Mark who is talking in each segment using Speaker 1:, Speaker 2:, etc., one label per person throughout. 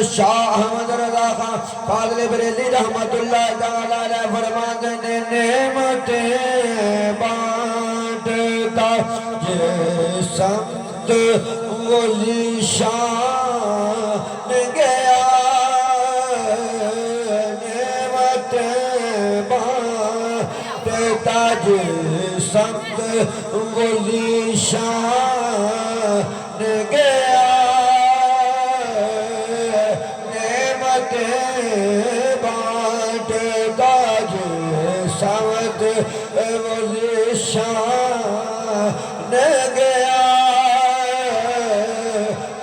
Speaker 1: شاہ احمد رضا خان فاضل بریلی رحمت اللہ تعالی علیہ فرماتے نے نعمتیں بانٹتا یہ سمت وہ ذیشان گیا نعمتیں بانٹتا یہ سمت وہ ذیشان گیا سمت وہ شان گیا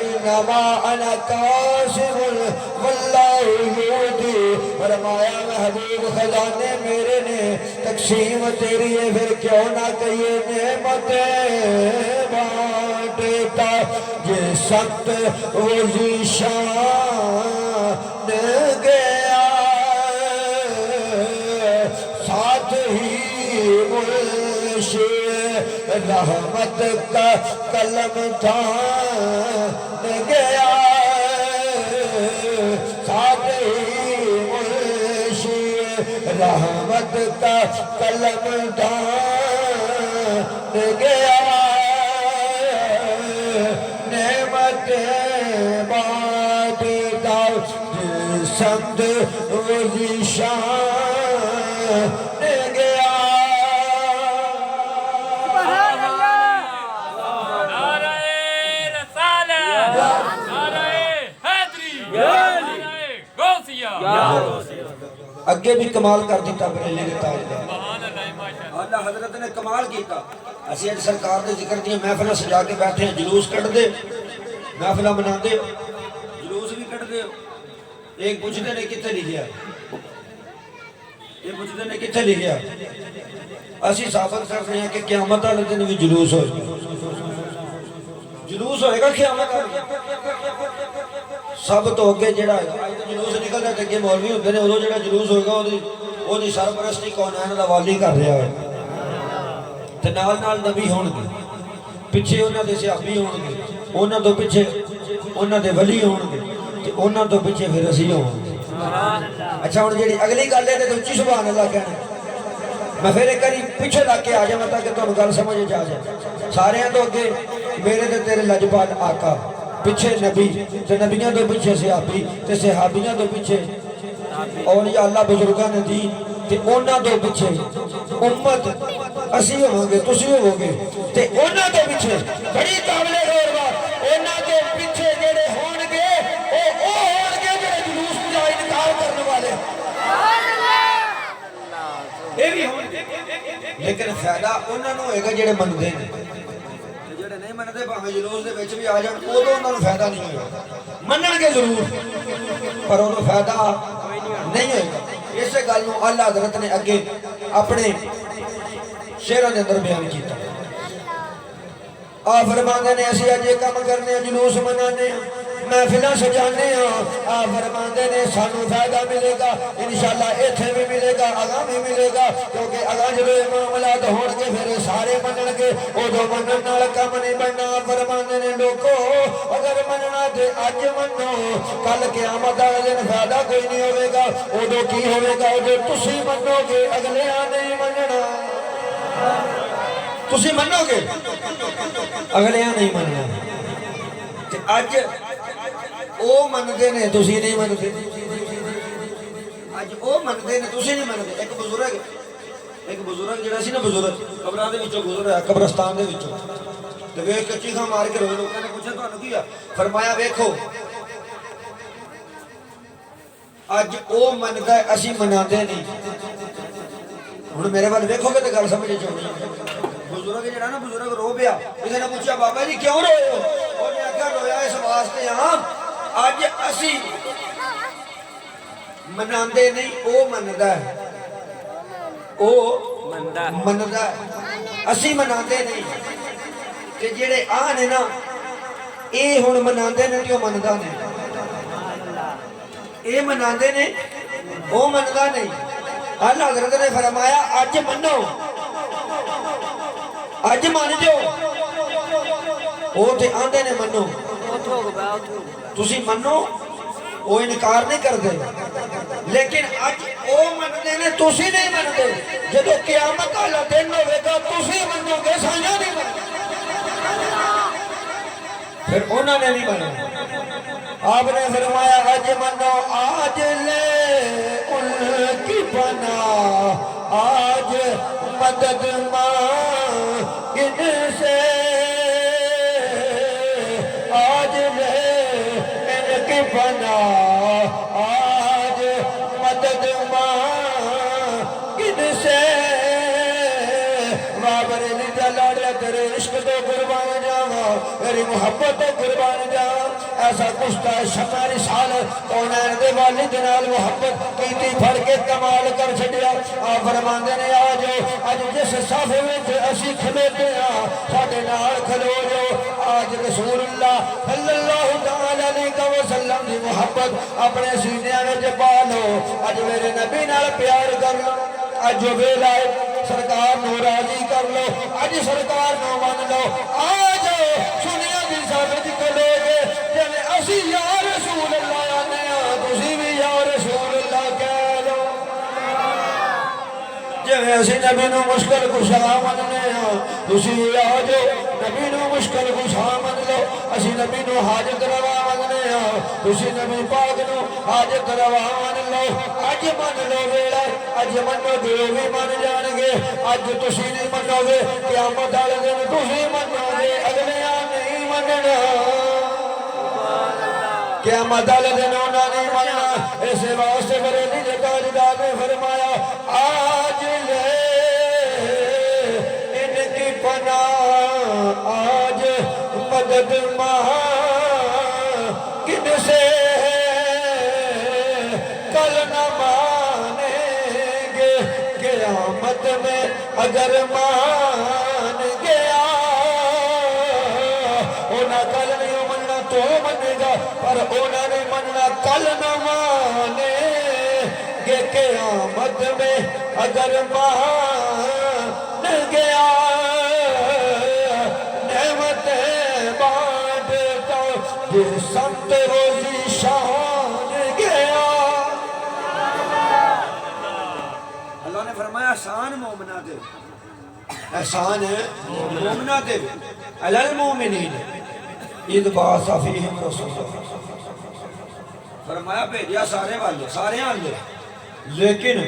Speaker 1: انما انا قاسم واللہ یؤتی فرمایا محبوب خزانے میرے نے تقسیم تیری ہے پھر کیوں نہ کہیے نعمتیں بانٹتا یہ سمت وہ شان گیا ساتھ ہی منشی رحمت کا قلم تھام گیا ساتھ ہی منشی رحمت کا قلم تھام گیا نعمتیں بانٹتا سمت وہ ذیشان گیا
Speaker 2: سبحان اللہ نعرہ رسالت نعرہ حیدری نعرہ غوثیہ
Speaker 1: اگے بھی کمال کر دیتا بریلی کے تاجدار
Speaker 2: سبحان اللہ ماشاءاللہ
Speaker 1: اللہ حضرت نے کمال کیتا اسی اج سرکار دے ذکر دیا محفلہ سجا کے بیٹھے ہیں جلوس کٹ دے محفلہ منا دے جلوس بھی کٹ دے ایک پوچھتے نے کتنے لکھیا یہ پوچھتے نے کتنے لکھیا اسی ثابت کرتے ہیں کہ قیامت والے دن بھی جلوس ہوئے گا جلوس ہوئے گا قیامت والے سب تو اگے جڑا ہے جلوس نکلتا ہے کہ مولوی ہوتے ہیں وہ جڑا جلوس ہوئے گا وہ دی سرپرستی کونین دا والی کر رہا ہے تے نال نال نبی ہون گے پیچھے انہاں دے صحابی ہون گے انہاں تو پیچھے انہاں دے ولی ہون گے تے انہاں تو پیچھے پھر اسی ہون گے اچھا ہن جڑی اگلی گل ہے تے اچھی سبحان اللہ کہنا میں پھر ایک باری پیچھے لگ کے آ جاواں تاکہ تانوں گل سمجھ آ جائے سارے تو اگے میرے تے تیرے لجپال آقا پیچھے نبی تے نبیاں تو پیچھے صحابی تے صحابیاں تو پیچھے اولیاء اللہ بزرگاں نے دین تے انہاں تو پیچھے امت اسی ہوواں گے تسی ہوو گے تے انہاں تو پیچھے بڑی قابل غور بات انہاں دے پیچھے جڑے ہون گے او ہون گے جڑے جلوس دا انکار کرنے والے اے بھی ہون گے لیکن فائدہ انہاں نوں ہوئے گا جڑے مندے نے جڑے نہیں مندے بھاویں جلوس دے وچ بھی آ جان اودوں انہاں نوں فائدہ نہیں ہوئے گا منن گے ضرور پر اودوں فائدہ نہیں ہوئے گا اسے گل نوں اللہ حضرت نے اگے اپنے شعراں دے اندر بیان کیتا آ فرماندے نے اسی اج یہ کام کرنے جلوس منانے محفلاں سجانے آ فرماندے نے سانو فائدہ ملے گا انشاءاللہ ایتھے بھی ملے گا اگاں بھی ملے گا کیونکہ اگاں جدوں معاملات ہون گے پھر سارے منن گے اودوں منن نال کم نہیں بننا فرماندے نے لوکو اگر مننا تے اج منو کل قیامت والے دن فائدہ کوئی نہیں ہوے گا اودوں کی ہوے گا اودوں تسی منو گے اگلیاں نہیں مننا تسی منو گے اگلیاں نہیں مننا تے اج او مندے نے تسی نہیں مندے اج او مندے نے تسی نہیں مندے ایک بزرگ جڑا سی نا بزرگ قبراں دے وچوں گزر رہا قبرستان دے وچوں تے ویکھ کے چیخاں مار کے روئے لوکاں نے پوچھا تانوں کی فرمایا ویکھو اج او مندا ہے اسی مناندے نہیں ہن میرے ول ویکھو گے تے گل سمجھ چونی بزرگ جڑا نا بزرگ رو پیا کسے نے پوچھا بابا جی کیوں روئے ہو اونے آکھیا رویا اس واسطے ہاں اج اسی مناندے نہیں او مندا ہے او مندا ہے اسی مناندے نہیں تے جڑے آ نے نا اے ہن مناندے نے تے او مندا نہیں اے مناندے نے او مندا نہیں اللہ حضرت نے فرمایا اج منو اج مان جو او تے آندے نے منو تسی منو وہ انکار نہیں کرتے لیکن اج وہ منتے نے تسی نہیں منتے جدو قیامت والا دن ہوئے گا تسی منو گے سائیاں نہیں منو پھر انہوں نے نہیں منا آپ نے فرمایا آج منو آج لے ان کی بنا آج مدد مانگن سے آج لے ان کی بنا آج مدد مانگن سے بابریلی دلاڑیا تیرے عشق تو قربان جاواں میری محبت تو قربان جاواں ایسا کشتا ہے شمع رسالت کونین دے والد نال محبت کیتی پھڑ کے کمال کر چھڑیا آپ فرماندے نے آجو آج جس صف وچ اسی کھلوتے ہاں ساڈے نال کھلو جو آج رسول اللہ صلی اللہ تعالی علیہ وسلم دی محبت اپنے سینے وچ پا لو اج میرے نبی نال پیار کر لو اج جو ویلا ہے سرکار نو راضی کر لو اج سرکار نو مان لو آج سنیا دی ثابت کرو گے جویں اسی یا رسول اللہ آنے ہاں تسی بھی یا رسول اللہ کہہ لو جویں اسی نبی نو مشکل کشا مننے ہاں تسی آج نبی نو مشکل کشا من لو اسی نبی نو حاجت روا مننے ہاں تسی نبی پاک نو حاجت روا من لو اج من لو ویلا اج منو گے بھی من جان گے اج تسی نہیں منو گے قیامت والے دن تسی منو گے اگلے نہیں مننا قیامت والے دن انہاں نہیں مننا اس واسطے بریلی دے تاجدار نے فرمایا آج لے ان کی پناہ آج مدد مانگن سے کل نہ مانیں گے قیامت میں اگر مان گیا اونا کل نہیں مننا تو منے گا پر اونا نہیں مننا کل نہ مانے گے قیامت میں اگر مان گیا نعمتیں بانٹتا جس سمت روزی شان گیا اللہ نے فرمایا احسان مومنہ دے احسان ہے مومنہ دے علی المومنین اذ بعث فیہم رسولا فرمایا بھیجیا سارے والے سارے آلے لیکن